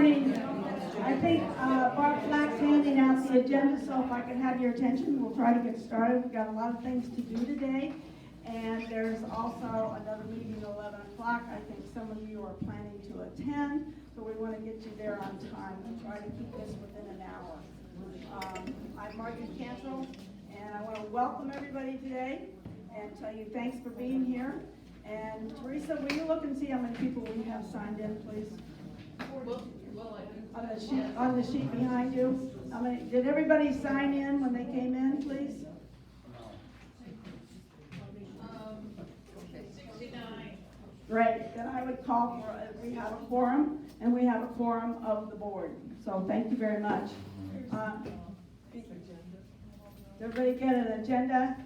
morning. I think Barb Flack's handing out the agenda, so if I can have your attention, we'll try to get started. We've got a lot of things to do today, and there's also another meeting at 11 o'clock. I think some of you are planning to attend, so we want to get you there on time and try to keep this within an hour. I'm Margie Cantrell, and I want to welcome everybody today and tell you thanks for being here. And Teresa, will you look and see how many people we have signed in, please? On the sheet behind you. How many? Did everybody sign in when they came in, please? 69. Great. Then I would call for, we have a quorum, and we have a quorum of the board. So thank you very much. Did everybody get an agenda?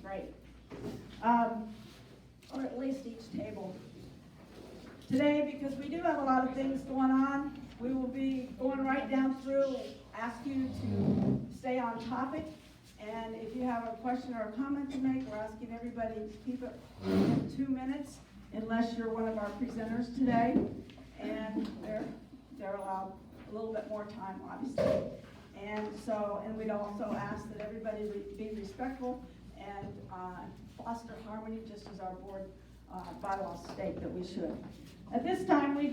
Great. Or at least each table. Today, because we do have a lot of things going on, we will be going right down through, ask you to stay on topic, and if you have a question or a comment to make, we're asking everybody to keep it in 2 minutes, unless you're one of our presenters today, and they're allowed a little bit more time, obviously. And we'd also ask that everybody be respectful and foster harmony, just as our board bylaws state that we should. At this time, we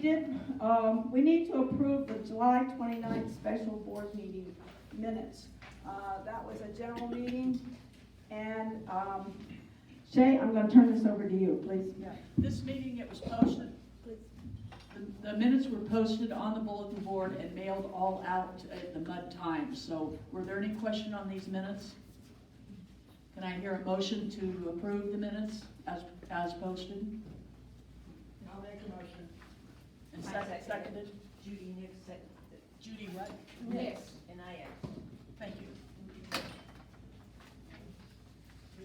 need to approve the July 29th special board meeting minutes. That was a general meeting, and Shay, I'm going to turn this over to you, please. Yeah. This meeting, it was posted. The minutes were posted on the bulletin board and mailed all out at the Mud Times. So, were there any question on these minutes? Can I hear a motion to approve the minutes as posted? I'll make a motion. And seconded? Judy Nix, Judy what? Nix, and I am. Thank you. Do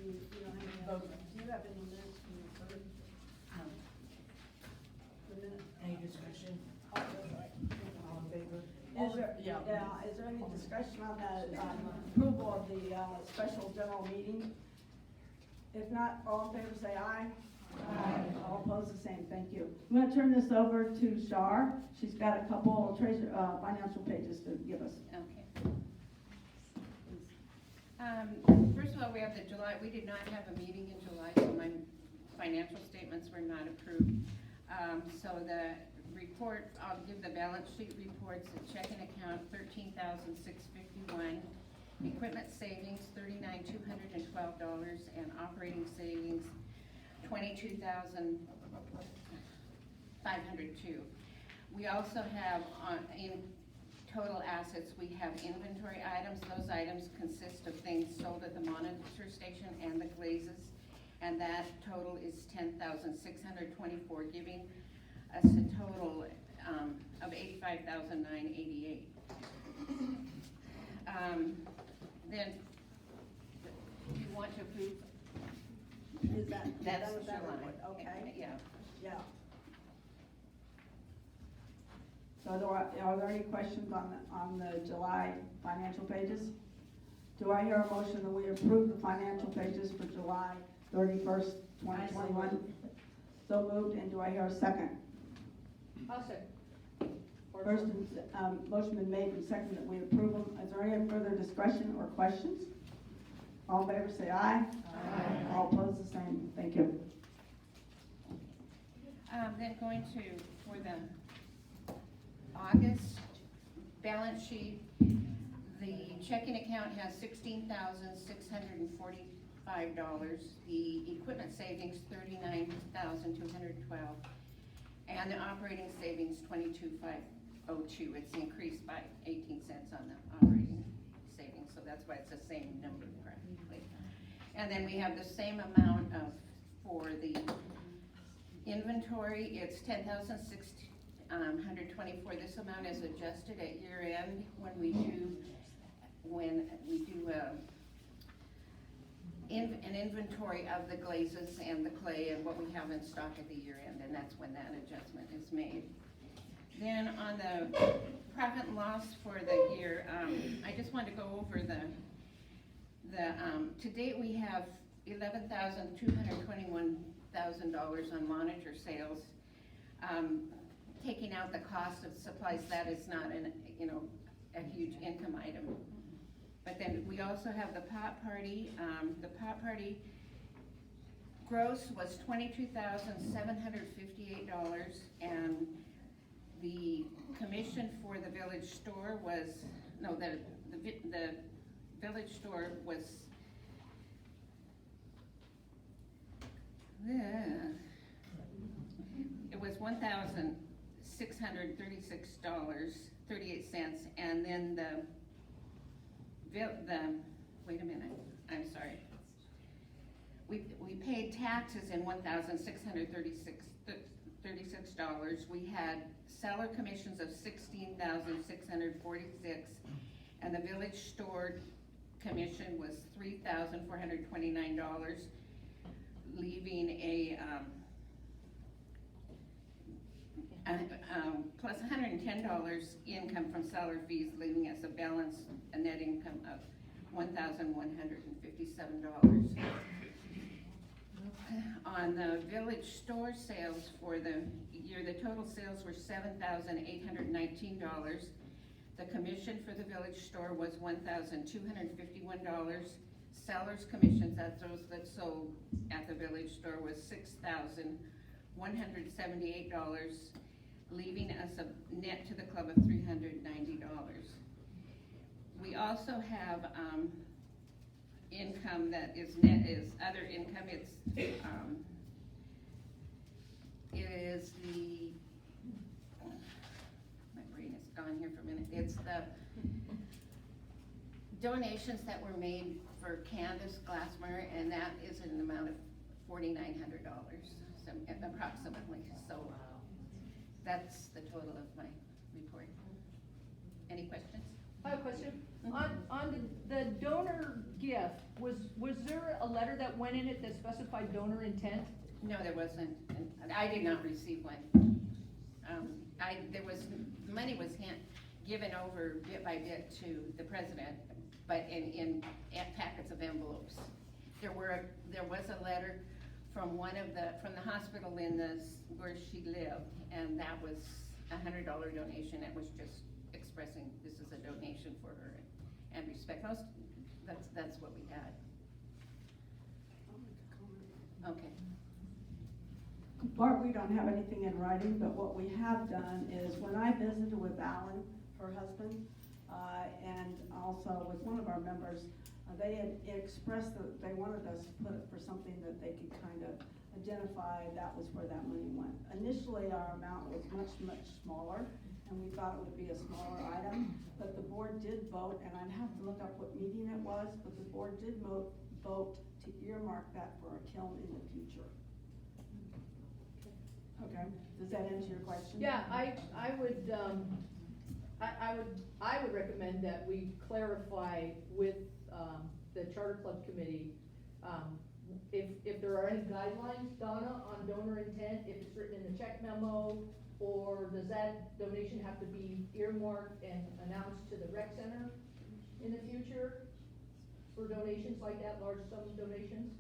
you have any minutes from your first? The minute? Any discussion? Oh, that's right. All in favor? Is there any discussion on the approval of the special general meeting? If not, all in favor say aye. Aye. All opposed the same, thank you. I'm going to turn this over to Shar. She's got a couple financial pages to give us. Okay. First of all, we have we did not have a meeting in July, so my financial statements were not approved. So the report, I'll give the balance sheet reports, the checking account, $13,651, equipment savings, $39,212, and operating savings, $22,502. We also have in total assets, we have inventory items. Those items consist of things sold at the monitor station and the glazes, and that total is $10,624, giving us a total of $85,988. Then, do you want to approve? Is That's was that July. report? Okay. Yeah. So are there any questions on the July financial pages? Do I hear a motion that we approve the financial pages for July 31st, 2021? So moved, and do I hear a second? I'll second. First, motion been made and seconded that we approve them. Is there any further discussion or questions? All in favor say aye. Aye. All opposed the same. Thank you. Then going for the August balance sheet, the checking account has $16,645. The equipment savings, $39,212. And the operating savings, $22,502. It's increased by 18 cents on the operating savings, so that's why it's the same number practically. And then we have the same amount for the inventory. It's $10,624. This amount is adjusted at year end when we do an inventory of the glazes and the clay and what we have in stock at the year end, and that's when that adjustment is made. Then on the profit and loss for the year, I just want to go over to date we have $11,221,000 on monitor sales. taking out the cost of supplies, that is not an, you know, a huge income item. But then we also have the pot party. The pot party gross was $22,758, and the commission for the village store was, no, the village store was, it was $1,636.38, and then the, wait a minute, I'm sorry. We paid taxes in $1,636. We had seller commissions of $16,646, and the village store commission was $3,429, leaving a plus $110 income from seller fees, leaving us a balance, a net income of $1,157. On the village store sales for the year, the total sales were $7,819. The commission for the village store was $1,251. Seller's commissions, that's those that sold at the village store, was $6,178, leaving us a net to the club of $390. We also have income that is net, is other income. It's it is the, my brain is gone here for a minute. It's the donations that were made for Candace Glassmeyer, and that is an amount of $4,900, so approximately. So that's the total of my report. Any questions? I have a question. On the donor gift, was there a letter that went in it that specified donor intent? No, there wasn't. I did not receive one. The money was given over bit by bit to the president, but in packets of envelopes. There was a letter from from the hospital where she lived, and that was a $100 donation. It was just expressing this is a donation for her and respect. That's what we had. Okay. Bart, we don't have anything in writing, but what we have done is when I visited with Alan, her husband, and also with one of our members, they had expressed that they wanted us to put it for something that they could kind of identify that was where that money went. Initially, our amount was much, much smaller, and we thought it would be a smaller item, but the board did vote, and I'd have to look up what meeting it was, but the board did vote to earmark that for a kiln in the future. Okay, does that answer your question? Yeah, I would recommend that we clarify with the Charter Club Committee if there are any guidelines, Donna, on donor intent, if it's written in the check memo, or does that donation have to be earmarked and announced to the rec center in the future for donations like that, large sum donations?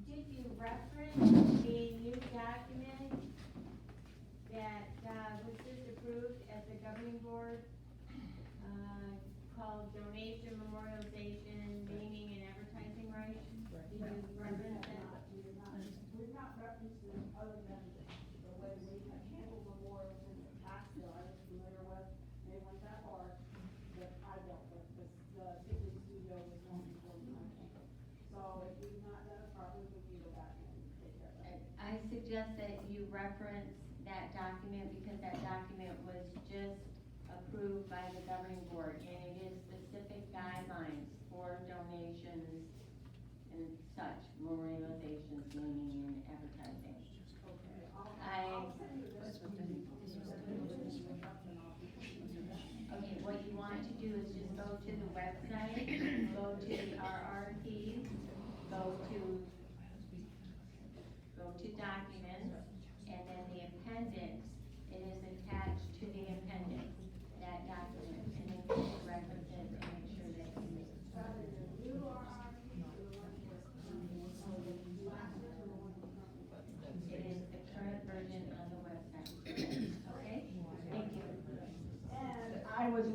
Did you reference a new document that was just approved at the governing board called Donation Memorialization, Naming and Advertising Rights? Did you reference that? We've not referenced it other than the way we have handled memorials in the past that I was familiar with. They went that far that I dealt with, because the Tivoli studio was one before me. So if we've not done it properly, we can go back and take care of that. I suggest that you reference that document because that document was just approved by the governing board, and it is specific guidelines for donations and such, memorializations, naming and advertising. Okay, what you want to do is just go to the website, go to our RFPs, go to documents, and then the appendix, it is attached to the appendix, that document, and then you can reference it and make sure that you it is the current version on the website.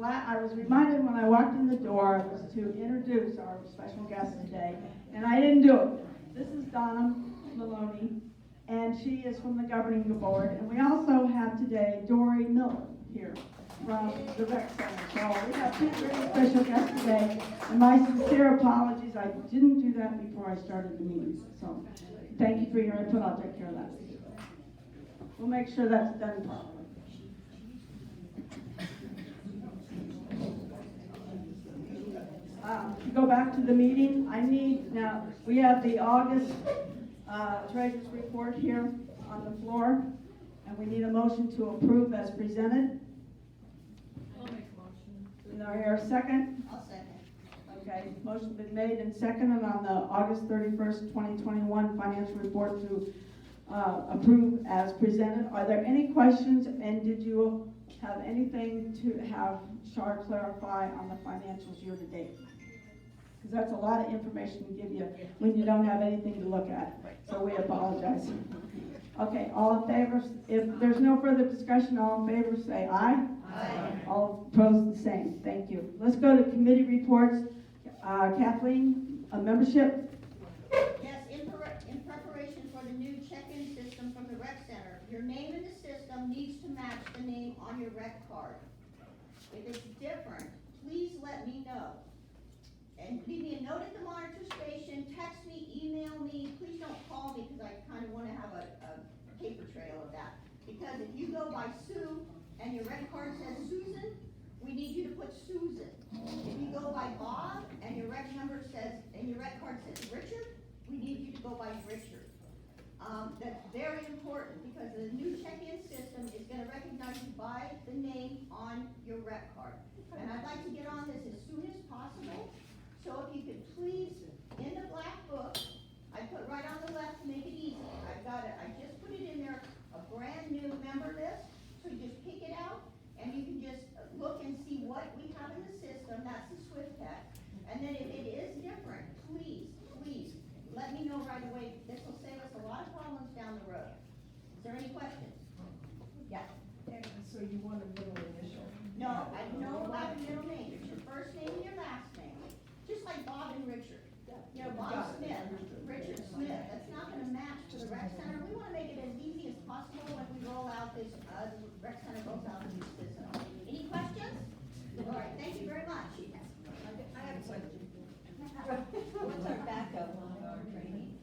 I was reminded when I walked in the door was to introduce our special guest today, and I didn't do it. This is Donna Maloney, and she is from the governing board, and we also have today Dory Miller here from the rec center. So we have two very special guests today, and my sincere apologies, I didn't do that before I started the meeting. So thank you for your input, I'll take care of that. We'll make sure that's done properly. To go back to the meeting, now, we have the August treasurer's report here on the floor, and we need a motion to approve as presented. I'll make a motion. Is there here a second? I'll second. Okay, motion's been made and seconded on the August 31st, 2021 financial report to approve as presented. Are there any questions, and did you have anything to have Char clarify on the financials year to date? Because that's a lot of information to give you when you don't have anything to look at, so we apologize. Okay, all in favor? If there's no further discussion, all in favor say aye. Aye. All opposed, the same. Thank you. Let's go to committee reports. Kathleen, a membership? Yes, in preparation for the new check-in system from the rec center, your name in the system needs to match the name on your rec card. If it's different, please let me know. And leave me a note at the monitor station, text me, email me, please don't call me, because I kind of want to have a paper trail of that. Because if you go by Sue and your rec card says Susan, we need you to put Susan. If you go by Bob and your rec number says, and your rec card says Richard, we need you to go by Richard. That's very important, because the new check-in system is gonna recognize you by the name on your rec card. And I'd like to get on this as soon as possible, so if you could please, in the black book, I put right on the left to make it easy, I just put it in there, a brand new member list, so you just pick it out, and you can just look and see what we have in the system, that's the Swift Tech. And then if it is different, please, let me know right away. This will save us a lot of problems down the road. Is there any questions? Yeah. So you want a middle initial? No, I know about the middle name. It's your first name and your last name. Just like Bob and Richard. You know, Bob Smith, Richard Smith. That's not gonna match to the rec center. We wanna make it as easy as possible when we roll out this, the rec center rolls out the new system. Any questions? All right, thank you very much. I have a question. What's our backup on our training?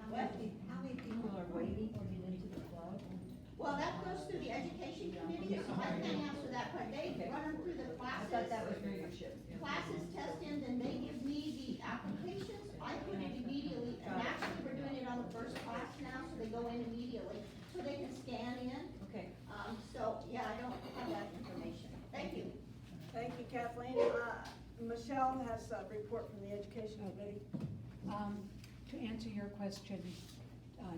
How many people are waiting to get into the club? Well, that goes through the education committee, so I can't answer that, but they run them through the I classes. thought that was leadership. Classes test in, then they give me the applications, I put it immediately, and actually, we're doing it on the first class now, so they go in immediately, so they can scan in. Okay. So, yeah, I don't have that information. Thank you. Thank you, Kathleen. Michelle has a report from the education committee. To answer your question,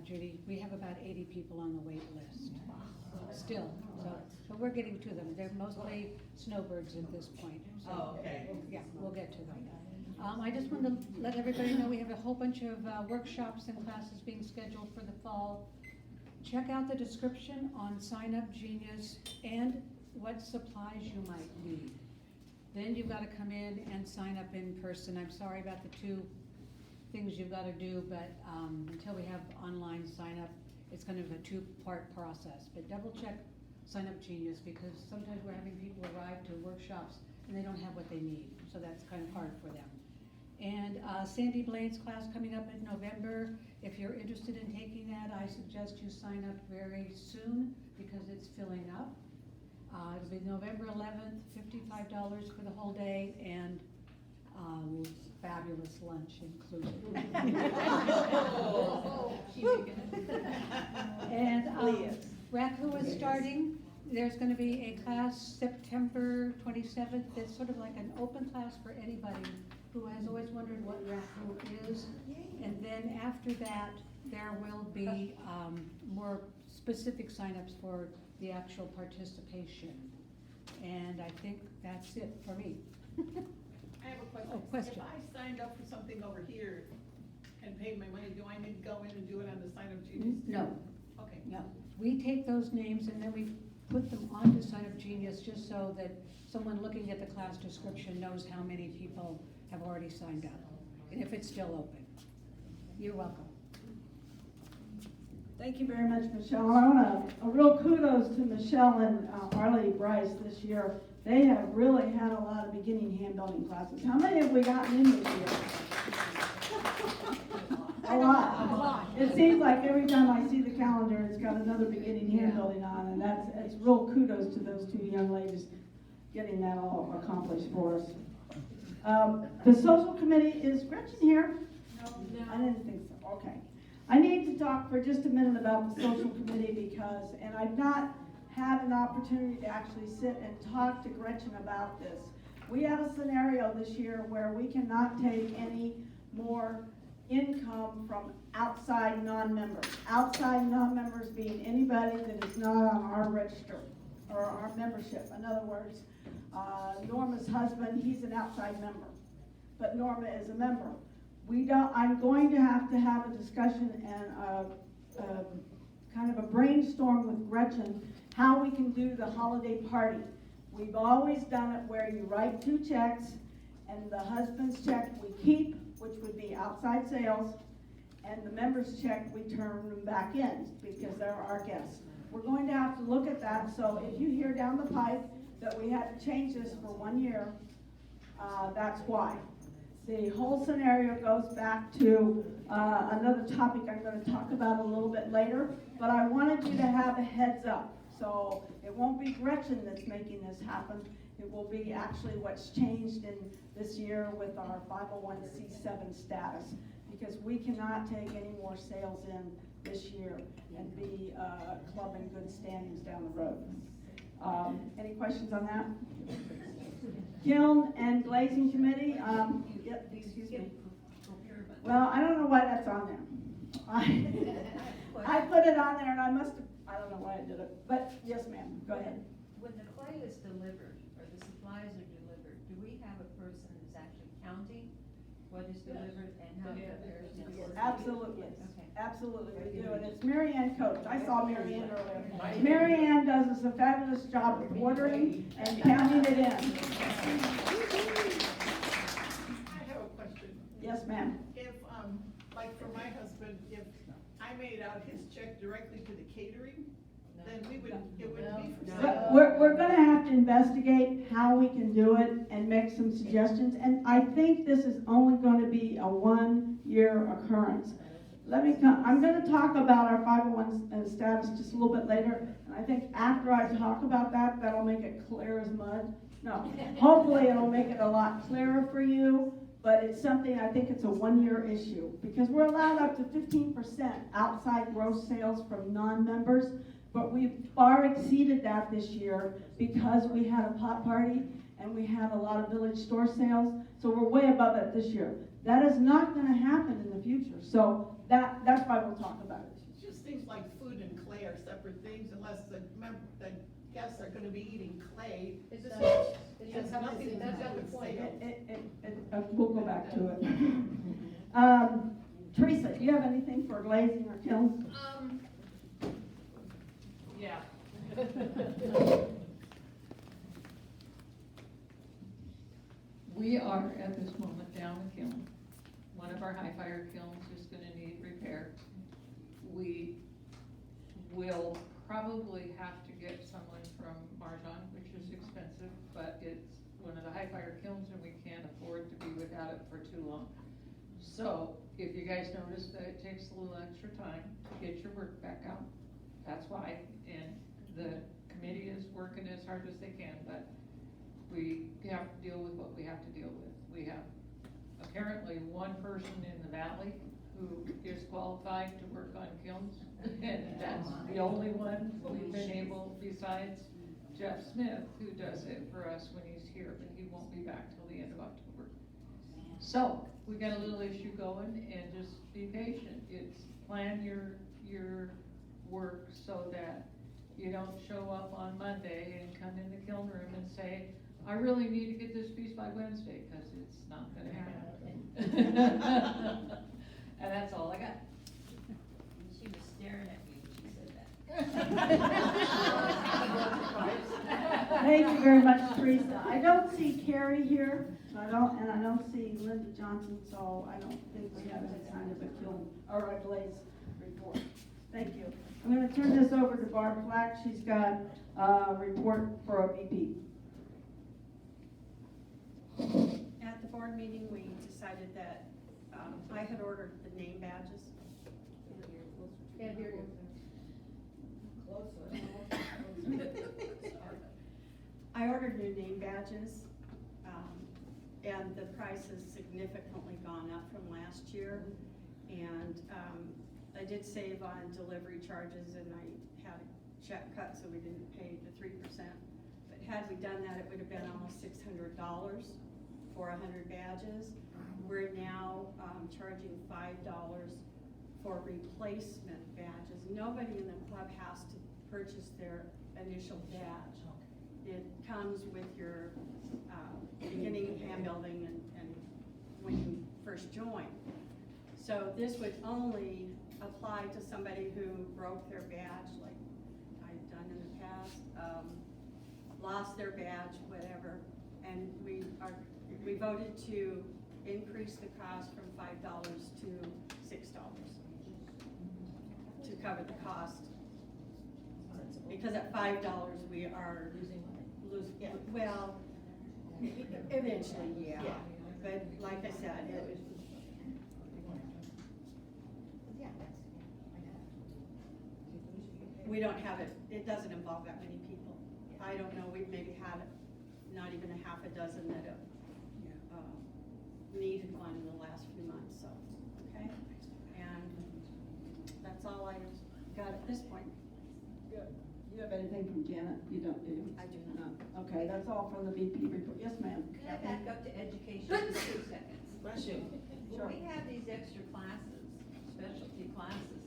Judy, we have about 80 people on the wait list still, but we're getting to them. They're mostly snowbirds at this point. So, okay. yeah, we'll get to them. I just want to let everybody know we have a whole bunch of workshops and classes being scheduled for the fall. Check out the description on Sign Up Genius and what supplies you might need. Then you've got to come in and sign up in person. I'm sorry about the two things you've got to do, but until we have online sign up, it's kind of a two-part process. But double check Sign Up Genius, because sometimes we're having people arrive to workshops and they don't have what they need, so that's kind of hard for them. And Sandy Blaine's class coming up in November. If you're interested in taking that, I suggest you sign up very soon, because it's filling up. It'll be November 11th, $55 for the whole day, and fabulous lunch included. And Raku is starting. There's going to be a class September 27th that's sort of like an open class for anybody who has always wondered what Raku is. And then after that, there will be more specific signups for the actual participation. And I think that's it for me. I have a question. Oh, question. If I signed up for something over here and paid my money, do I need to go in and do it on the Sign Up Genius? No, Okay. no. We take those names and then we put them onto Sign Up Genius just so that someone looking at the class description knows how many people have already signed up, and if it's still open. You're welcome. Thank you very much, Michelle. I want a real kudos to Michelle and Arlie Bryce this year. They have really had a lot of beginning hand building classes. How many have we gotten in this year? A lot. It seems like every time I see the calendar, it's got another beginning hand building on, and it's real kudos to those two young ladies getting that all accomplished for us. The social committee, is Gretchen here? No. I didn't think so, okay. I need to talk for just a minute about the social committee because, and I've not had an opportunity to actually sit and talk to Gretchen about this. We have a scenario this year where we cannot take any more income from outside non-members. Outside non-members being anybody that is not on our register or our membership. In other words, Norma's husband, he's an outside member, but Norma is a member. I'm going to have a discussion and kind of a brainstorm with Gretchen how we can do the holiday party. We've always done it where you write 2 checks and the husband's check we keep, which would be outside sales, and the member's check we turn them back in because they're our guests. We're going to have to look at that, so if you hear down the pipe that we had to change this for 1 year, that's why. The whole scenario goes back to another topic I'm going to talk about a little bit later, but I wanted you to have a heads up. So it won't be Gretchen that's making this happen. It will be actually what's changed in this year with our 501c7 status, because we cannot take any more sales in this year and be a club in good standings down the road. Any questions on that? Kiln and Glazing Committee, yep, excuse me. Well, I don't know why that's on there. I put it on there and I don't know why I did it, but yes ma'am, go ahead. When the clay is delivered, or the supplies are delivered, do we have a person that's actually counting what is delivered and how it compares to the order? Absolutely, Okay. absolutely we do, and it's Mary Ann Coach. I saw Mary Ann earlier. Mary Ann does us a fabulous job of ordering and counting it in. I have a question. Yes ma'am. If, like for my husband, if I made out his check directly to the catering, then it wouldn't be for But sale. we're gonna have to investigate how we can do it and make some suggestions, and I think this is only gonna be a 1-year occurrence. I'm gonna talk about our 501 status just a little bit later, and I think after I talk about that, that'll make it clear as mud. No, hopefully it'll make it a lot clearer for you, but it's something, I think it's a 1-year issue, because we're allowed up to 15% outside gross sales from non-members, but we've far exceeded that this year because we had a pot party and we had a lot of village store sales, so we're way above it this year. That is not gonna happen in the future, so that's why we'll talk about it. It just seems like food and clay are separate things unless the guests are gonna be eating clay. It's Then just, it has nothing to do with sales. We'll go back to it. Teresa, do you have anything for glazing or kilns? Yeah. We are at this moment down a kiln. One of our high fire kilns is gonna need repair. We will probably have to get someone from Marjan, which is expensive, but it's one of the high fire kilns and we can't afford to be without it for too long. So, if you guys notice that it takes a little extra time to get your work back out, that's why, and the committee is working as hard as they can, but we have to deal with what we have to deal with. We have apparently one person in the valley who is qualified to work on kilns, and that's the only one we've been able, besides Jeff Smith, who does it for us when he's here, but he won't be back till the end of October. So, we got a little issue going, and just be patient. It's plan your work so that you don't show up on Monday and come in the kiln room and say, I really need to get this piece by Wednesday, because it's not gonna happen. And that's all I got. She was staring at me when she said that. Thank you very much, Teresa. I don't see Carrie here, so I don't see Linda Johnson, so I don't think we have any kind of a Blaze report. Thank you. I'm gonna turn this over to Barb Flack. She's got a report for a BP. At the board meeting, we decided that, I had ordered the name badges. And here you I ordered new name badges, and the price has significantly gone up from last year. And, I did save on delivery charges, and I had a check cut, so we didn't pay the 3%. But had we done that, it would have been almost $600 for 100 badges. We're now, charging $5 for replacement badges. Nobody in the club has to purchase their initial badge. It comes with your beginning hand building and when you first join. So this would only apply to somebody who broke their badge, like I've done in the past, lost their badge, whatever. And we voted to increase the cost from $5 to $6 to cover the cost. Because at $5 we are losing, yeah, well, eventually, yeah. But like I said, we don't have it, it doesn't involve that many people. I don't know, we've maybe had not even a half a dozen that have needed one in the last few months, so, okay? And that's all I got at this point. Good. You have anything from Janet? You don't, do you? I do not. No. Okay, that's all from the BP report. Yes, ma'am. Can I back up to education for 2 seconds? Bless you. Sure. When we have these extra classes, specialty classes,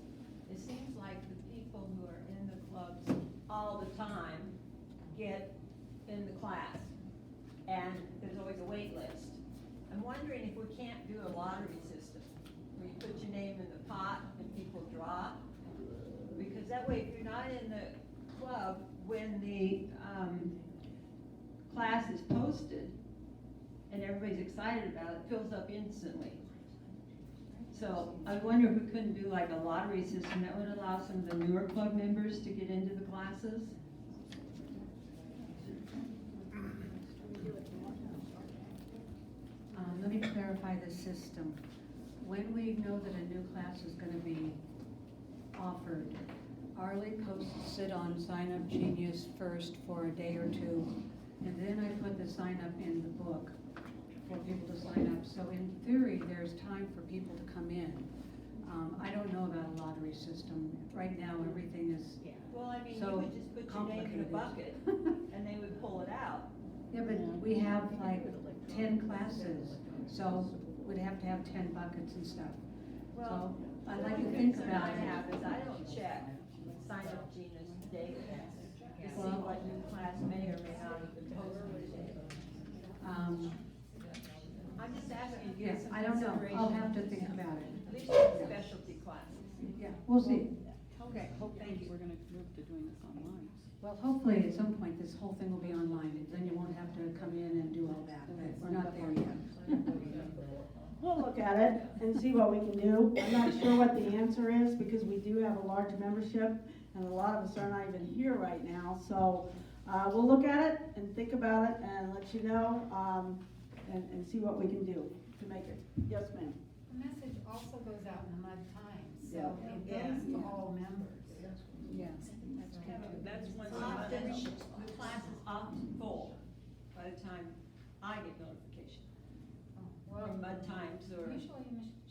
it seems like the people who are in the clubs all the time get in the class, and there's always a wait list. I'm wondering if we can't do a lottery system, where you put your name in the pot and people draw, because that way, if you're not in the club when the class is posted, and everybody's excited about it, it fills up instantly. So I wonder if we couldn't do like a lottery system that would allow some of the newer club members to get into the classes. Let me clarify the system. When we know that a new class is gonna be offered, Arlie posts it on Sign Up Genius first for a day or two, and then I put the sign up in the book for people to sign up. So in theory, there's time for people to come in. I don't know about a lottery system. Right now, everything is, Well, I mean, you So would just put your name in a bucket, and they would pull it out. yeah, but we have like 10 classes, so we'd have to have 10 buckets and stuff. Well, So I'd like to think about I it. have is I don't check Sign Up Genius daily to see Well- what new class may or may not have been posted. I'm just asking you to Yeah, give some I don't know. consideration. I'll have to think about it. At least for specialty classes. Yeah, we'll see. Okay, thank you. We're gonna move to doing this online. Well, hopefully at some point, this whole thing will be online, and then you won't have to come in and do all that, but we're not there yet. We'll look at it and see what we can do. I'm not sure what the answer is because we do have a large membership and a lot of us are not even here right now. So we'll look at it and think about it and let you know and see what we can do to make it. Yes, ma'am. The message also goes out in the Mud Times, so Yeah. it goes to all members. Yes. That's when the class is often full by the time I get notification from Mud Times or Usually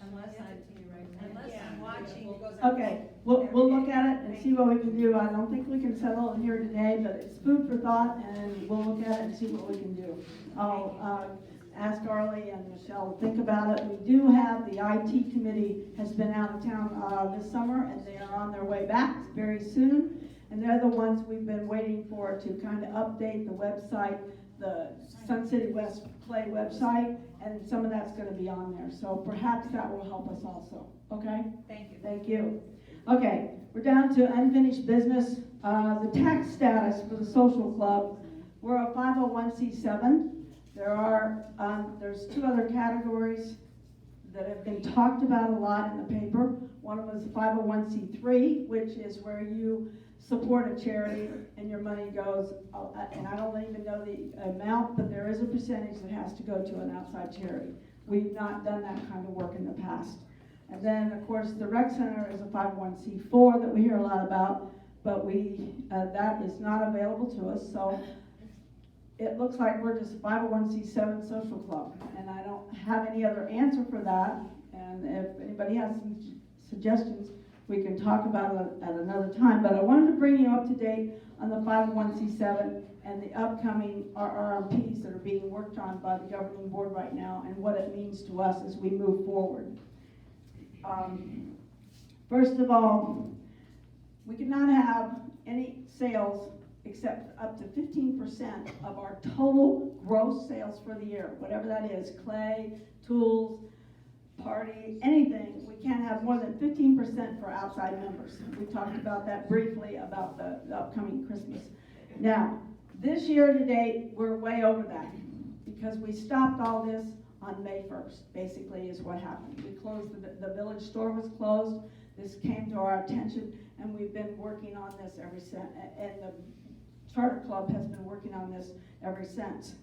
unless I'm watching. Okay, we'll look at it and see what we can do. I don't think we can settle it here today, but it's food for thought and we'll look at it and see what we can do. I'll ask Arlie and Michelle to think about it. We do have the IT committee has been out of town this summer and they are on their way back very soon. And they're the ones we've been waiting for to kind of update the website, the Sun City West Play website, and some of that's gonna be on there. So perhaps that will help us also, okay? Thank you. Thank you. Okay, we're down to unfinished business. The tax status for the social club. We're a 501c7. There's two other categories that have been talked about a lot in the paper. One was 501c3, which is where you support a charity and your money goes, and I don't even know the amount, but there is a percentage that has to go to an outside charity. We've not done that kind of work in the past. And then, of course, the rec center is a 501c4 that we hear a lot about, but that is not available to us. So it looks like we're just 501c7 social club, and I don't have any other answer for that. And if anybody has some suggestions, we can talk about it at another time. But I wanted to bring you up to date on the 501c7 and the upcoming RRMPs that are being worked on by the governing board right now, and what it means to us as we move forward. First of all, we cannot have any sales except up to 15% of our total gross sales for the year, whatever that is, clay, tools, party, anything. We can't have more than 15% for outside members. We talked about that briefly about the upcoming Christmas. Now, this year to date, we're way over that because we stopped all this on May 1st, basically is what happened. We closed, the village store was closed. This came to our attention, and we've been working on this ever since, and the Charter Club has been working on this ever since.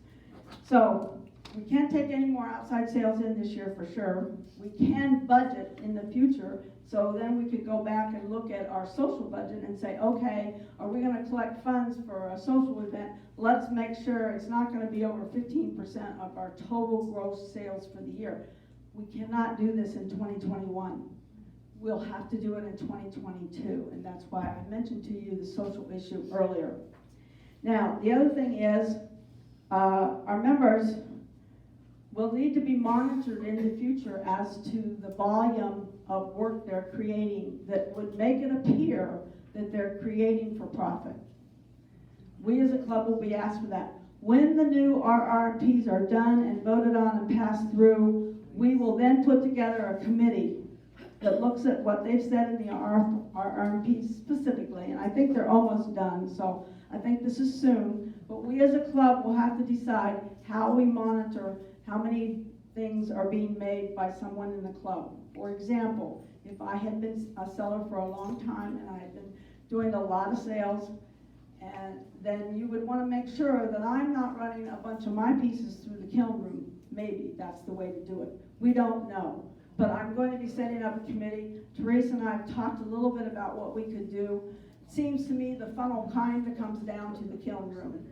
So we can't take any more outside sales in this year for sure. We can budget in the future, so then we could go back and look at our social budget and say, okay, are we going to collect funds for a social event? Let's make sure it's not going to be over 15% of our total gross sales for the year. We cannot do this in 2021. We'll have to do it in 2022, and that's why I mentioned to you the social issue earlier. Now, the other thing is, our members will need to be monitored in the future as to the volume of work they're creating that would make it appear that they're creating for profit. We as a club will be asked for that. When the new RRPs are done and voted on and passed through, we will then put together a committee that looks at what they've said in the RRPs specifically, and I think they're almost done, so I think this is soon, but we as a club will have to decide how we monitor how many things are being made by someone in the club. For example, if I had been a seller for a long time and I had been doing a lot of sales, and then you would want to make sure that I'm not running a bunch of my pieces through the kiln room. Maybe that's the way to do it. We don't know. But I'm going to be setting up a committee. Teresa and I have talked a little bit about what we could do. It seems to me the funnel kind of comes down to the kiln room.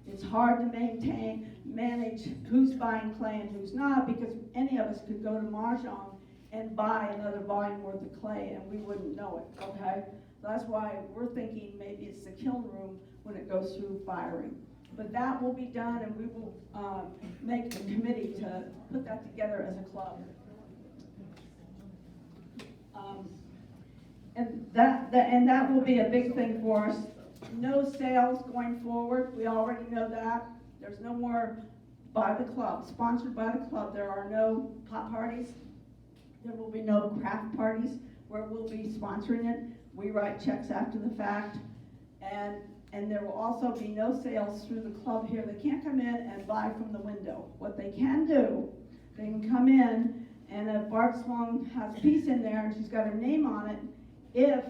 It's hard to manage who's buying clay and who's not, because any of us could go to Mahjong and buy another volume worth of clay and we wouldn't know it, okay? So that's why we're thinking maybe it's the kiln room when it goes through firing. But that will be done, and we will make a committee to put that together as a club. And that will be a big thing for us. No sales going forward. We already know that. There's no more by the club, sponsored by the club. There are no pop parties. There will be no craft parties where we'll be sponsoring it. We write checks after the fact. And there will also be no sales through the club here. They can't come in and buy from the window. What they can do, they can come in, and if Barb Sloan has a piece in there and she's got her name on it, if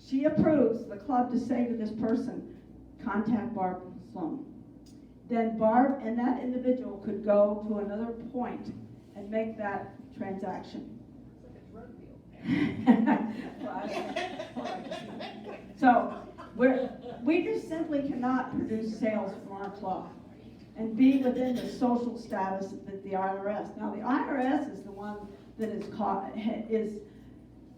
she approves the club to say to this person, contact Barb Sloan, then Barb and that individual could go to another point and make that transaction. So we just simply cannot produce sales from our club and be within the social status that the IRS. Now the IRS is the one that is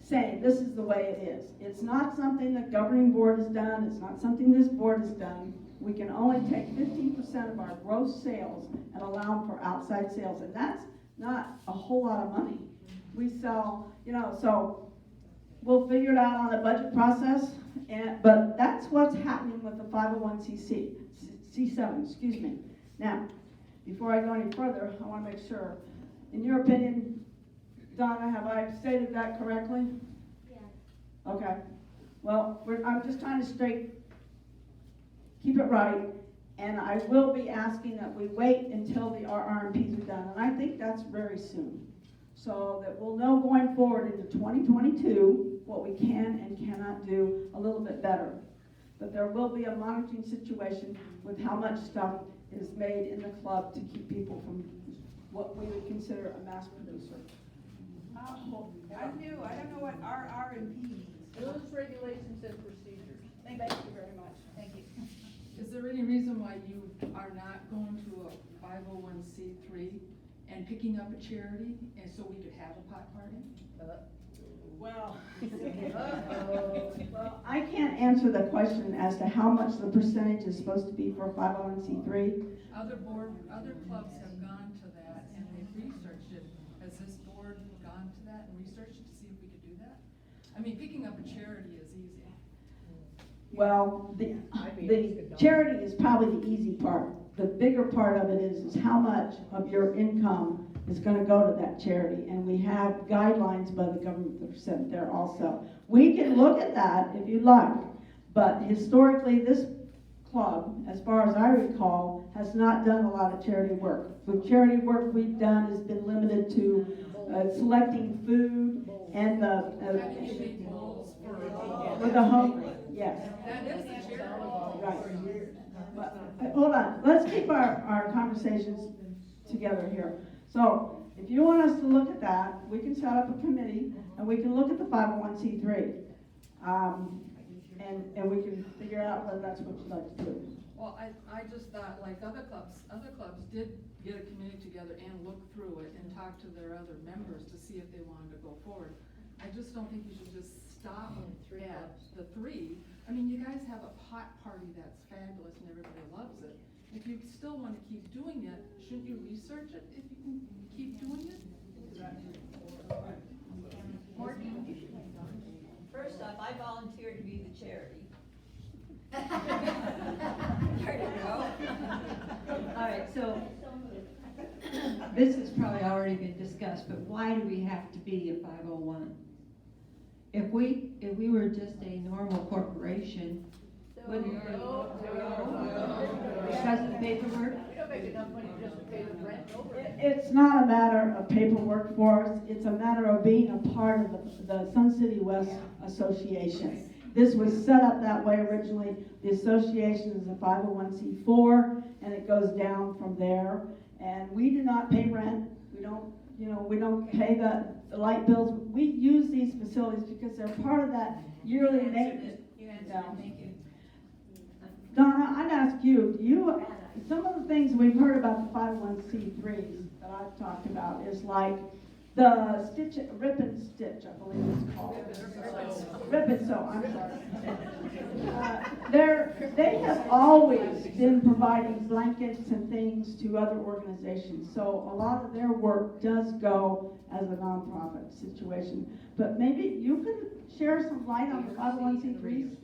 saying this is the way it is. It's not something the governing board has done. It's not something this board has done. We can only take 15% of our gross sales and allow them for outside sales, and that's not a whole lot of money. We sell, so we'll figure it out on the budget process, but that's what's happening with the 501c7, excuse me. Now, before I go any further, I want to make sure, in your opinion, Donna, have I stated that correctly? Yes. Okay. Well, I'm just trying to keep it right. And I will be asking that we wait until the RRMPs are done, and I think that's very soon. So that we'll know going forward into 2022 what we can and cannot do a little bit better. But there will be a monitoring situation with how much stuff is made in the club to keep people from what we would consider a mass producer. I'm new, I don't know what RRMP means. Rules, regulations, and procedures. Thank you very much. Thank you. Is there any reason why you are not going to a 501c3 and picking up a charity, and so we could have a pot party? Well, Uh-oh. well, I can't answer the question as to how much the percentage is supposed to be for 501c3. Other clubs have gone to that and they've researched it. Has this board gone to that and researched it to see if we could do that? I mean, picking up a charity is easy. Well, the charity is probably the easy part. The bigger part of it is how much of your income is gonna go to that charity. And we have guidelines by the government that are set there also. We can look at that if you like, but historically, this club, as far as I recall, has not done a lot of charity work. The charity work we've done has been limited to selecting food and Having you make bowls for the hungry, yes. That is a charity. Right. But, hold on, let's keep our conversations together here. So, if you want us to look at that, we can set up a committee, and we can look at the 501c3. And we can figure out whether that's what you'd like to do. Well, I just thought, like other clubs did get a committee together and look through it and talk to their other members to see if they wanted to go forward. I just don't think you should just stop at the 3. I mean, you guys have a pot party that's fabulous and everybody loves it. If you still want to keep doing it, shouldn't you research it if you can keep doing it? First off, I volunteered to be the charity. There you go. All right, so this has probably already been discussed, but why do we have to be a 501? If we were just a normal corporation, wouldn't we? Because of the paperwork? We don't make enough money just to pay the rent over. It's not a matter of paperwork for us, it's a matter of being a part of the Sun City West Association. This was set up that way originally. The association is a 501c4, and it goes down from there. And we do not pay rent. We don't pay the light bills. We use these facilities because they're part of that yearly maintenance. You answered it, thank you. Donna, I'd ask you, some of the things we've heard about the 501c3s that I've talked about is like the rip and stitch, I believe it's called. Rip and sew, I'm sorry. They have always been providing blankets and things to other organizations. So a lot of their work does go as a nonprofit situation. But maybe you could share some light on the 501c3s?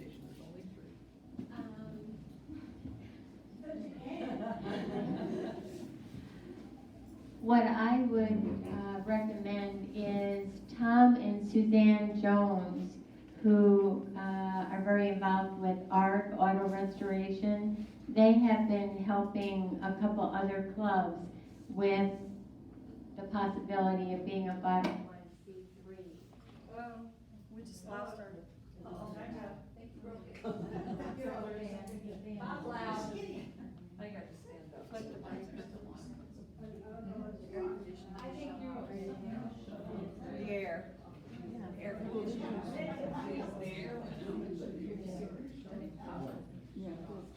What I would recommend is Tom and Suzanne Jones, who are very involved with ARC Auto Restoration. They have been helping a couple other clubs with the possibility of being a 501c3. Well, we just lost our. Bob Loud. I got to stand up. I think you're the air. Air pollution.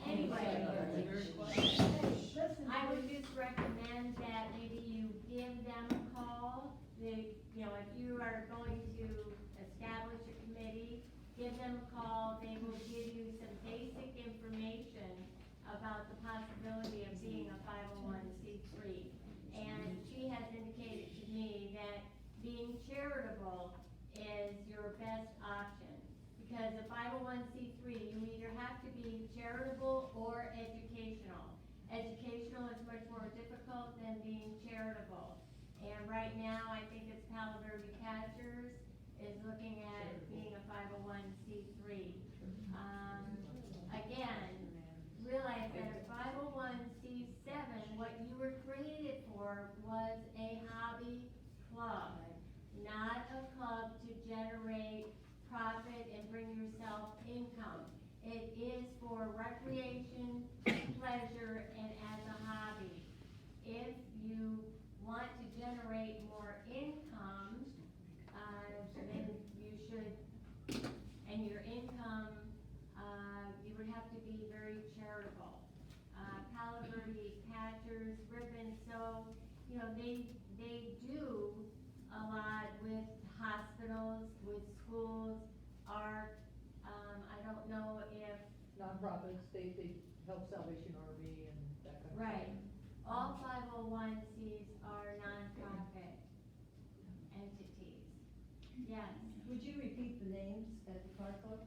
Anyway, I would just recommend that maybe you give them a call. If you are going to establish a committee, give them a call. They will give you some basic information about the possibility of being a 501c3. And she has indicated to me that being charitable is your best option. Because a 501c3, you either have to be charitable or educational. Educational is much more difficult than being charitable. And right now, I think it's Palo Verde Catchers is looking at being a 501c3. Again, realize that a recreation, pleasure, and as a hobby. If you want to generate more income, then you should, and your income, you would have to be very charitable. Palo Verde Patchers, Ribbon, so, you know, they do a lot with hospitals, with schools, art. I don't know if. Nonprofits, they help Salvation Army and that kind of thing. Right. All 501Cs are nonprofit entities. Yes. Would you repeat the names at the car club?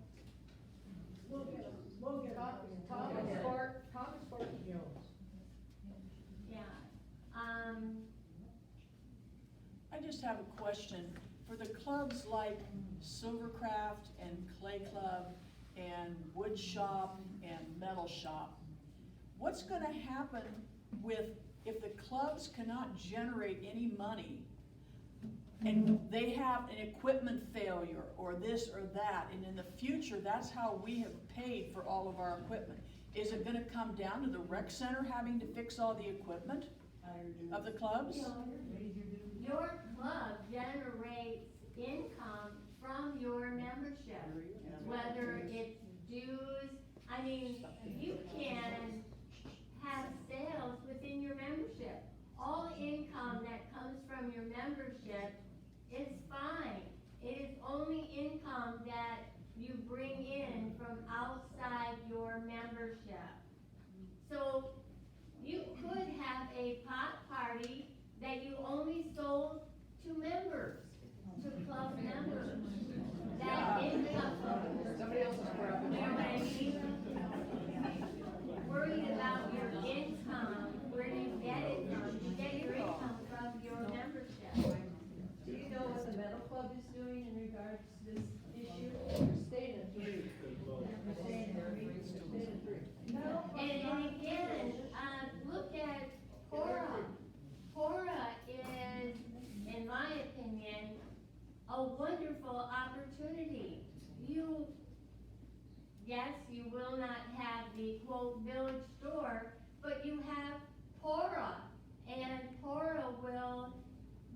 We'll get them. Thomas Sparky Jones. Yeah. I just have a question. For the clubs like Silvercraft and Clay Club and Wood Shop and Metal Shop, what's gonna happen if the clubs cannot generate any money and they have an equipment failure or this or that, and in the future, that's how we have paid for all of our equipment? Is it gonna come down to the rec center having to fix all the equipment of the clubs? Your club generates income from your membership, whether it's dues. I mean, you can have sales within your membership. All income that comes from your membership is fine. It is only income that you bring in from outside your membership. So you could have a pot party that you only sold to members, to club members. That income. Somebody else's property. You know what I mean? Worried about your income, where do you get it from? You get your income from your membership. Do you know what the Metal Club is doing in regards to this issue? Staying in three. Staying in three. And again, look at Cora. Cora is, in my opinion, a wonderful opportunity. Yes, you will not have the quote village store, but you have Cora, and Cora will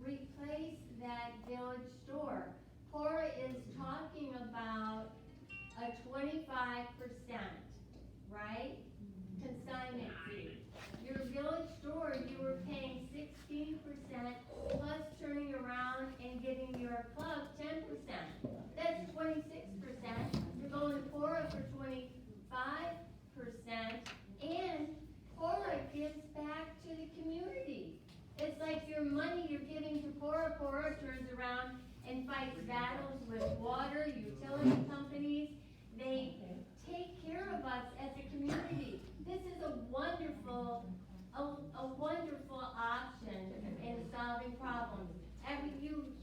replace that village store. Cora is talking about a 25%, right? Consignment fee. Your village store, you were paying 16% plus turning around and giving your club 10%. That's 26%. You're going to Cora for 25%, and Cora gives back to the community. It's like your money you're giving to Cora. Cora turns around and fights battles with water, utility companies. They take care of us as a community. This is a wonderful option in solving problems.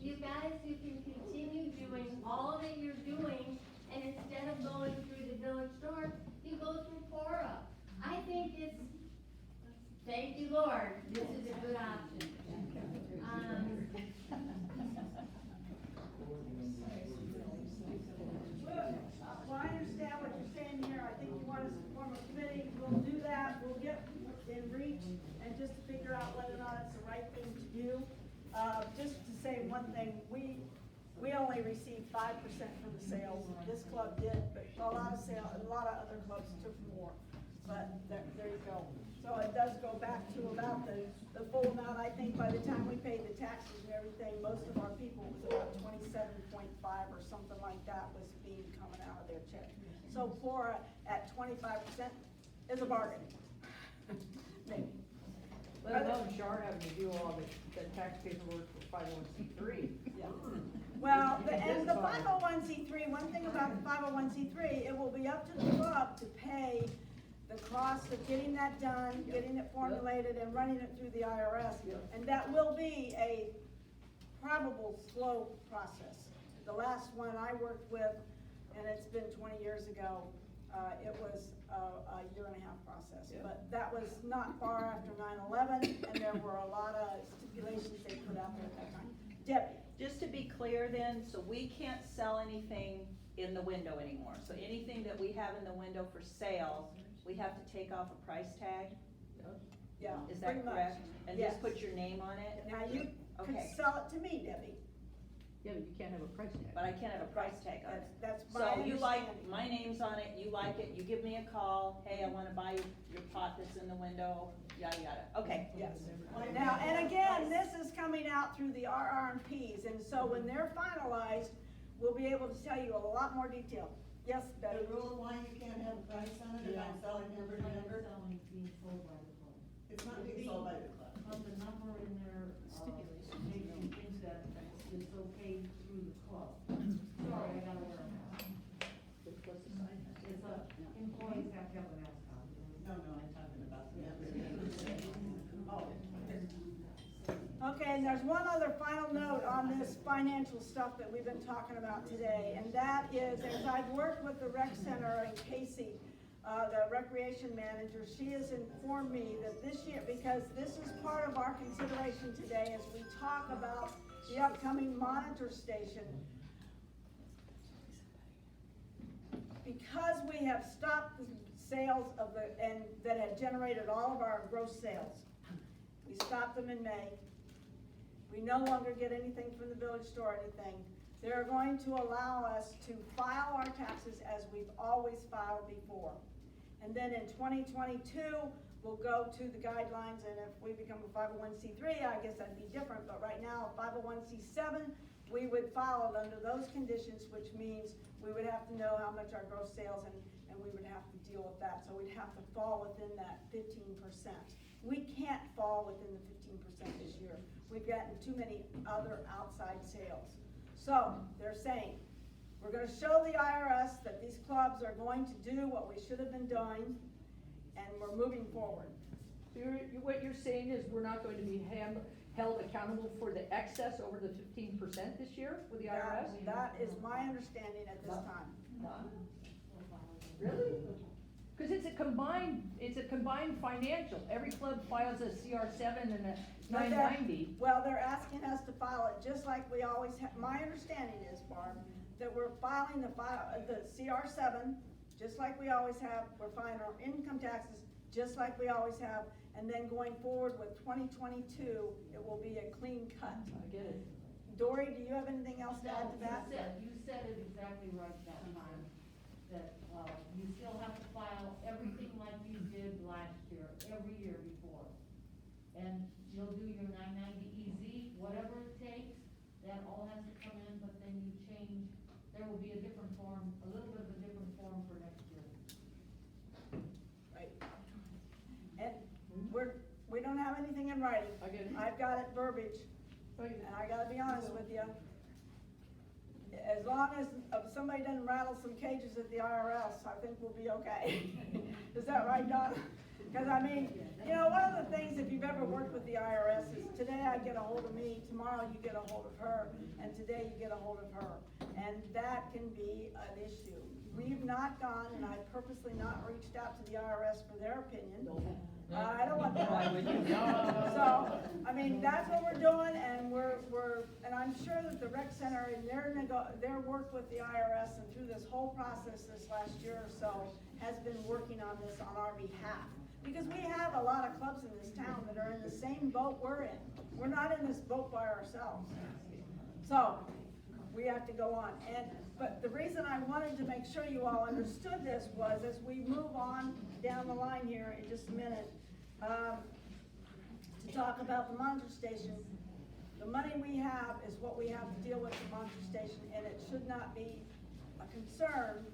You guys, you can continue doing all that you're doing, and instead of going through the village store, you go through Cora. I think thank you, Lord, this is a good option. Well, I understand what you're saying here. I think you want us to form a committee. We'll do that. We'll get in reach and just figure out whether or not it's the right thing to do. Just to say one thing, we only received 5% for the sales. This club did, but a lot of other clubs took more. But there you go. So it does go back to about the full amount. I think by the time we paid the taxes and everything, most of our people was about 27.5 or something like that was being coming out of their check. So Cora at 25% is a bargain. Maybe. Let alone Char having to do all the tax paperwork for 501c3. Yeah. Well, and the 501c3, one thing about the 501c3, it will be up to the club to pay the cost of getting that done, getting it formulated and running it through the IRS. And that will be a probable slow process. The last one I worked with, and it's been 20 years ago, it was a year-and-a-half process. But that was not far after 9/11, and there were a lot of stipulations they put out there at that time. Debbie? Just to be clear then, so we can't sell anything in the window anymore. So anything that we have in the window for sale, we have to take off a price tag, Yeah, is pretty that much. correct? And Yes. just put your name on it? Now, you could Okay. sell it to me, Debbie. Yeah, but you can't have a price tag. But I can't have a price tag on it. That's my So you like, understanding. my name's on it, you like it, you give me a call, hey, I wanna buy your pot that's in the window, yada, yada, okay. Yes. Now, and again, this is coming out through the RRMPs, and so when they're finalized, we'll be able to tell you a lot more detail. Yes, Betty? The rule of why you can't have a price on it, if I'm selling member to member, Selling being sold by the club. it's not being sold by the club. But the number in there, makes you think that it's okay through the club. Sorry, I gotta wear a mask. What's the sign? It's employees have to have a mask on. No, I'm talking about the member. Oh. Okay, and there's one other final note on this financial stuff that we've been talking about today, and that is, as I've worked with the rec center and Casey, the recreation manager, she has informed me that this year, because this is part of our consideration today as we talk about the upcoming monitor station, because we have stopped the sales of and that had generated all of our gross sales. We stopped them in May. We no longer get anything from the village store, anything. They're going to allow us to file our taxes as we've always filed before. And then in 2022, we'll go to the guidelines, and if we become a 501c3, I guess that'd be different, but right now, 501c7, we would file it under those conditions, which means we would have to know how much our gross sales, and we would have to deal with that, so we'd have to fall within that 15%. We can't fall within the 15% this year. We've gotten too many other outside sales. So, they're saying, we're gonna show the IRS that these clubs are going to do what we should have been doing, and we're moving forward. So what you're saying is we're not going to be held accountable for the excess over the 15% this year with the IRS? That is my understanding at this time. Really? Cause it's a combined financial. Every club files a CR7 and a But 990. Well, they're asking us to file it just like we always have. My understanding is, Barb, that we're filing the CR7, just like we always have. We're filing our income taxes, just like we always have. And then going forward with 2022, it will be a clean cut. I get it. Dory, do you have anything else to add to that? You said it exactly right that time, that, you still have to file everything like you did last year, every year before. And you'll do your 990 EZ, whatever it takes, that all has to come in, but then you change, there will be a different form, a little bit of a different form for next year. Right. And we don't have anything in writing. I get it. I've got it verbiage, and I gotta be honest with you. As long as somebody doesn't rattle some cages at the IRS, I think we'll be okay. Is that right, Donna? Because I mean, you know, one of the things, if you've ever worked with the IRS, is today I get a hold of me, tomorrow you get a hold of her, and today you get a hold of her. And that can be an issue. We've not gone, and I've purposely not reached out to the IRS for their opinion. I don't want that. So, I mean, that's what we're doing, and and I'm sure that the rec center, in their work with the IRS and through this whole process this last year or so, has been working on this on our behalf. Because we have a lot of clubs in this town that are in the same boat we're in. We're not in this boat by ourselves. So, we have to go on. But the reason I wanted to make sure you all understood this was, as we move on down the line here in just a minute, to talk about the monitor station, the money we have is what we have to deal with the monitor station, and it should not be a concern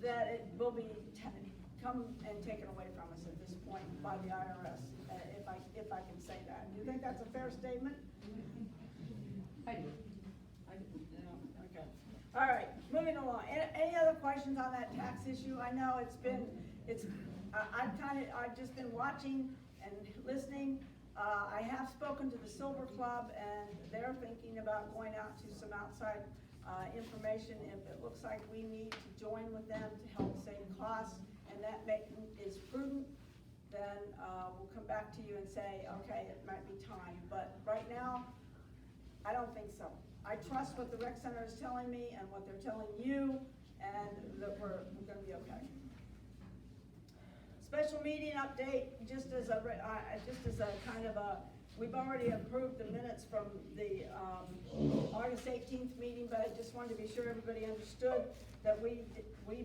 that it will be come and taken away from us at this point by the IRS, if I can say that. Do you think that's a fair statement? I do. Okay. All right, moving along. Any other questions on that tax issue? I know I've just been watching and listening. I have spoken to the Silver Club, and they're thinking about going out to some outside information. If it looks like we need to join with them to help save costs, and that is prudent, then we'll come back to you and say, okay, it might be time. But right now, I don't think so. I trust what the rec center is telling me and what they're telling you, and that we're gonna be okay. Special meeting update, just as a kind of a, we've already approved the minutes from the, August 18th meeting, but I just wanted to be sure everybody understood that we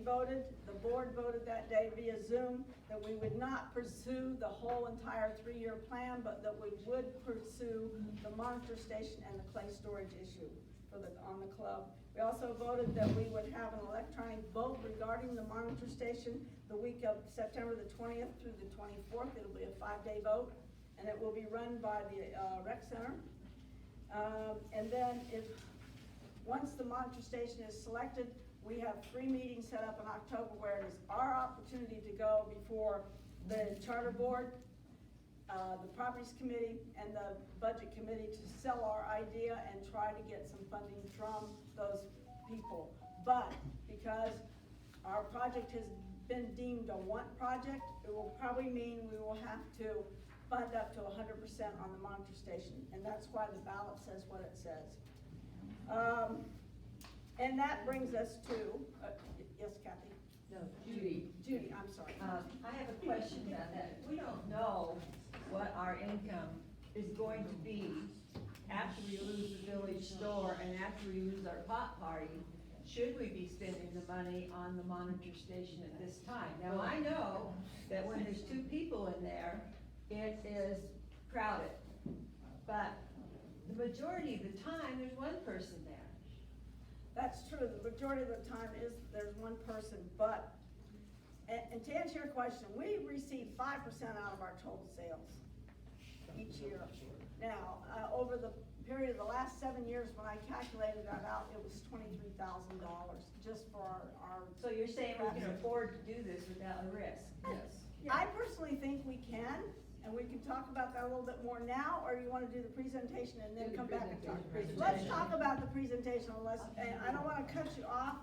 voted, the board voted that day via Zoom, that we would not pursue the whole entire 3-year plan, but that we would pursue the monitor station and the clay storage issue on the club. We also voted that we would have an electronic vote regarding the monitor station the week of September the 20th through the 24th. It'll be a 5-day vote, and it will be run by the rec center. And then once the monitor station is selected, we have 3 meetings set up in October where it is our opportunity to go before the charter board, the properties committee, and the budget committee to sell our idea and try to get some funding from those people. But because our project has been deemed a want project, it will probably mean we will have to fund up to 100% on the monitor station, and that's why the ballot says what it says. And that brings us to, yes, Kathy? No, Judy. Judy, I'm sorry. I have a question about that. If we don't know what our income is going to be after we lose the village store and after we lose our pot party, should we be spending the money on the monitor station at this time? Now, I know that when there's 2 people in there, it is crowded. But the majority of the time, there's 1 person there. That's true, the majority of the time there's 1 person, but, and to answer your question, we receive 5% out of our total sales each year. Now, over the period of the last 7 years, when I calculated that out, it was $23,000 just for our. So you're saying we can afford to do this without a risk? Yes. I personally think we can, and we can talk about that a little bit more now, or you wanna do the presentation and then come back and talk? Let's talk about the presentation, and I don't wanna cut you off,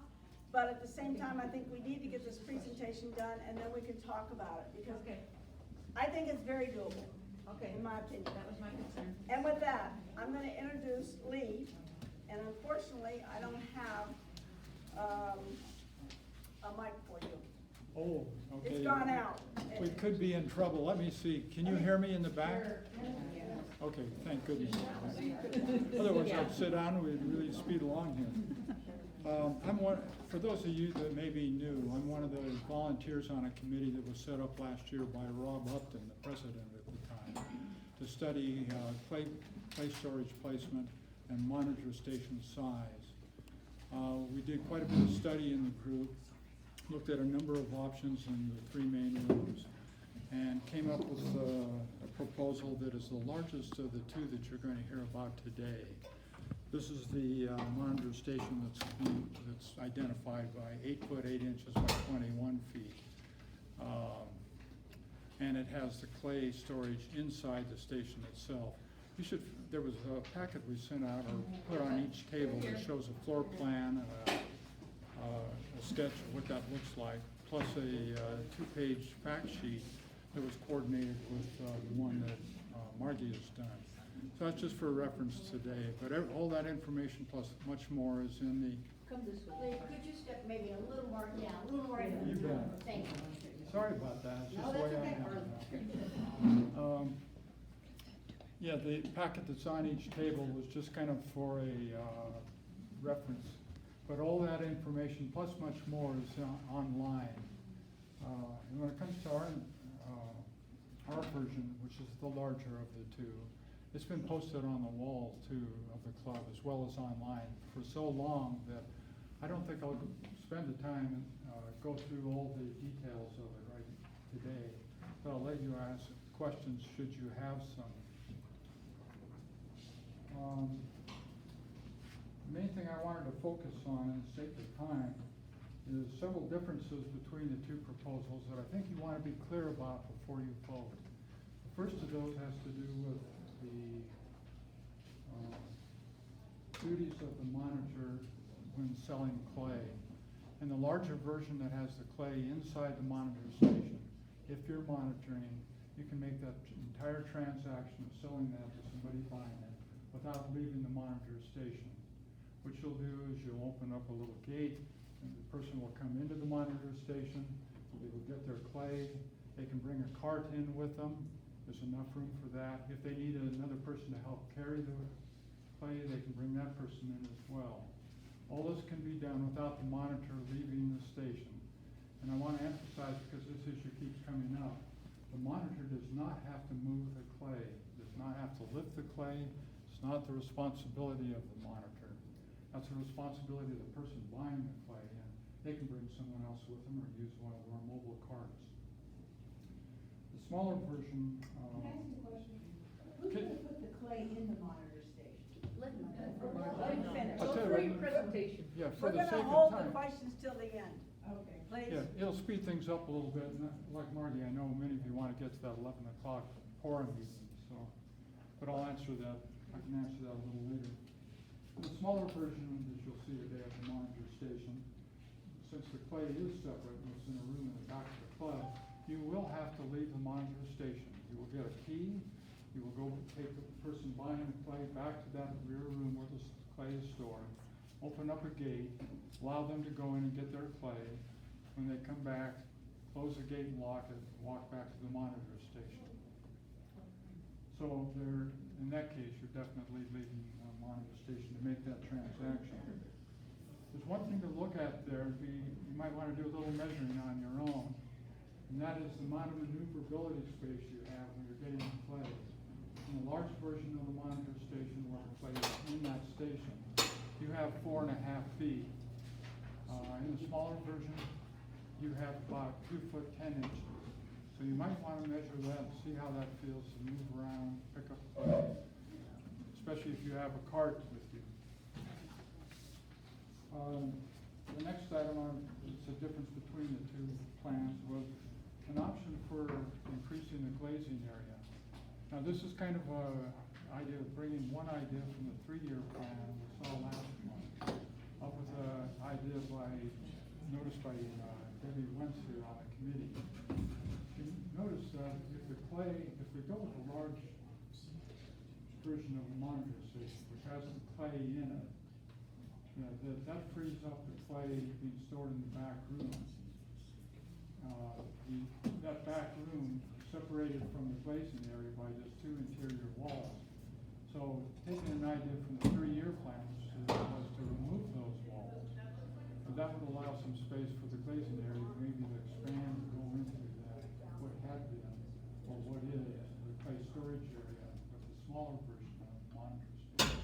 but at the same time, I think we need to get this presentation done, and then we can talk about it, because I think it's very doable. Okay. In my opinion. That was my concern. And with that, I'm gonna introduce Lee, and unfortunately, I don't have, a mic for you. Oh, okay. It's gone out. We could be in trouble. Let me see. Can you hear me in the back? Okay, thank goodness. Otherwise, I'd sit down and we'd really speed along here. For those of you that may be new, I'm one of the volunteers on a committee that was set up last year by Rob Upton, the president at the time, to study clay storage placement and monitor station size. We did quite a bit of study in the group, looked at a number of options in the 3 main rooms, and came up with a proposal that is the largest of the 2 that you're going to hear about today. This is the monitor station that's identified by 8 foot 8 inches by 21 feet. And it has the clay storage inside the station itself. There was a packet we sent out or put on each table that shows a floor plan, a sketch of what that looks like, plus a 2-page fact sheet that was coordinated with the one that Margie has done. So that's just for reference today, but all that information plus much more is in the. Come this way. Could you step maybe a little more, a little more. You bet. Thank you. Sorry about that, it's just No, the way that's I am. Yeah, the packet that's on each table was just kind of for a reference, but all that information plus much more is online. And when it comes to our version, which is the larger of the 2, it's been posted on the wall too of the club as well as online for so long that I don't think I'll spend the time and go through all the details of it right today. But I'll let you ask questions should you have some. The main thing I wanted to focus on in the sake of time is several differences between the 2 proposals that I think you want to be clear about before you vote. The first of those has to do with the duties of the monitor when selling clay. And the larger version that has the clay inside the monitor station, if you're monitoring, you can make that entire transaction of selling that to somebody buying it without leaving the monitor station. What you'll do is you'll open up a little gate, and the person will come into the monitor station, they will get their clay, they can bring a cart in with them, there's enough room for that. If they need another person to help carry the clay, they can bring that person in as well. All this can be done without the monitor leaving the station. And I want to emphasize, because this issue keeps coming up, the monitor does not have to move the clay, does not have to lift the clay. It's not the responsibility of the monitor. That's the responsibility of the person buying the clay, and they can bring someone else with them or use one of our mobile carts. The smaller version, Can I ask you a question? Who's gonna put the clay in the monitor station? Let him finish. I'll Go tell you through what, your presentation. yeah, for We're the gonna sake hold of the time. questions till the end. Okay. Please. Yeah, it'll speed things up a little bit, and like Marty, I know many of you want to get to that 11 o'clock quorum meeting, so, but I'll answer that, I can answer that a little later. The smaller version that you'll see today at the monitor station, since the clay is separate and it's in a room in the back of the club, you will have to leave the monitor station. You will get a key, you will go take the person buying the clay back to that rear room where the clay is stored, open up a gate, allow them to go in and get their clay. When they come back, close the gate and lock it, and walk back to the monitor station. So there, in that case, you're definitely leaving the monitor station to make that transaction. There's one thing to look at there, you might want to do a little measuring on your own, and that is the amount of maneuverability space you have when you're getting the clay. In the large version of the monitor station, where the clay is in that station, you have 4.5 feet. In the smaller version, you have about 2 foot 10 inches. So you might want to measure that and see how that feels to move around, pick up clay, especially if you have a cart with you. The next item is the difference between the two plans was an option for increasing the glazing area. Now this is kind of an idea of bringing one idea from the 3-year plan we saw last month up with an idea noticed by Debbie Wentz here on the committee. You notice that if we go with a large version of the monitor station, which has the clay in it, that frees up the clay being stored in the back room. That back room is separated from the glazing area by just 2 interior walls. So taking an idea from the 3-year plan was to remove those walls. But that would allow some space for the glazing area, maybe to expand and go into that, what had been, or what is, the clay storage area with the smaller version of the monitor station.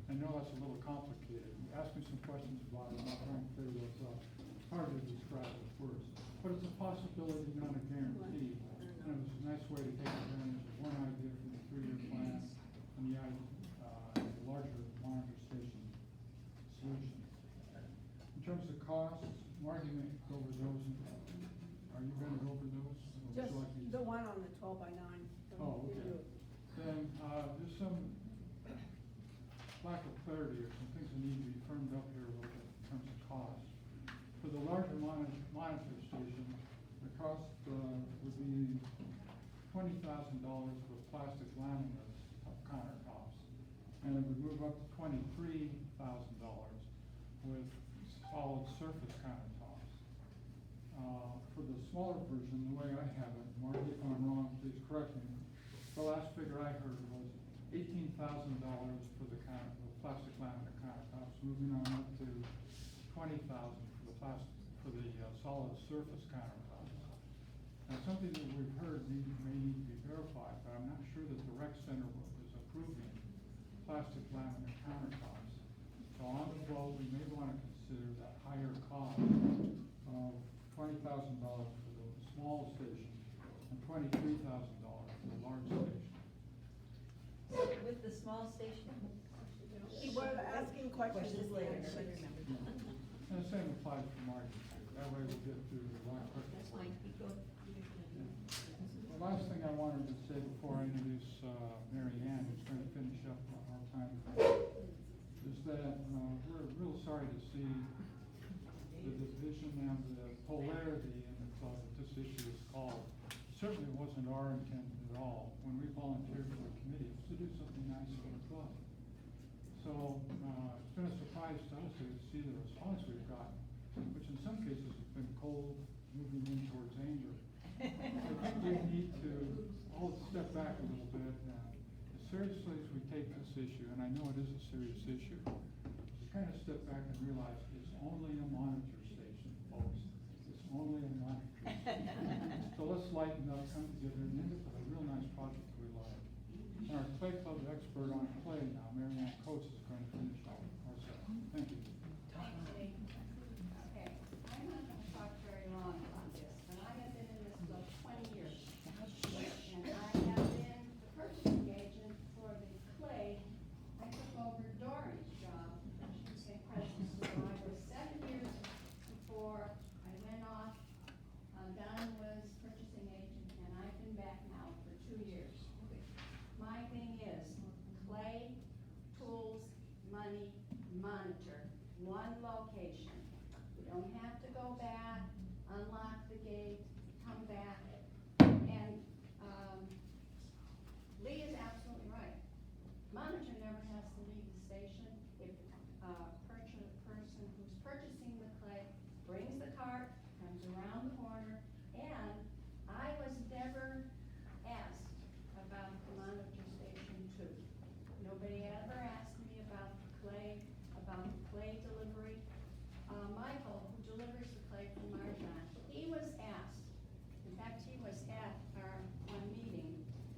I know that's a little complicated. Ask me some questions about it, and I'll try and clear those up. It's hard to describe with words, but it's a possibility, not a guarantee. And it was a nice way to take advantage of one idea from the 3-year plan and the larger monitor station solution. In terms of costs, Marty may go over those. Are you going to go over those? Or would Just you like me to- the one on the 12 by 9. Oh, okay. Then, there's some lack of clarity or some things that need to be firmed up here a little bit in terms of cost. For the larger monitor station, the cost would be $20,000 with plastic laminate countertops. And it would move up to $23,000 with solid surface countertops. For the smaller version, the way I have it, Marty, if I'm wrong, please correct me. The last figure I heard was $18,000 for the plastic laminate countertops, moving on up to $20,000 for the solid surface countertops. Now, something that we've heard may need to be verified, but I'm not sure that the rec center is approving plastic laminate countertops. So on the vote, we may want to consider that higher cost of $20,000 for the small station and $23,000 for the large station. With the small station? We're asking questions later. And the same applies for Marty. That way we'll get through the line quickly. That's fine, we go. The last thing I wanted to say before I introduce Mary Ann, who's going to finish up our time, is that we're real sorry to see the division and the polarity in the club that this issue is called. It certainly wasn't our intent at all when we volunteered for the committee, it was to do something nice for the club. So So, it's been a surprise to us to see the response we've gotten, which in some cases has been cold, moving in towards anger. I think we need to all step back a little bit, as seriously as we take this issue, and I know it is a serious issue, to kind of step back and realize it's only a monitor station, folks. It's only a monitor station. So let's lighten up, come together, and end up with a real nice project we like. And our Clay Club expert on clay now, Mary Ann Coates, is going to finish our session. Thank you.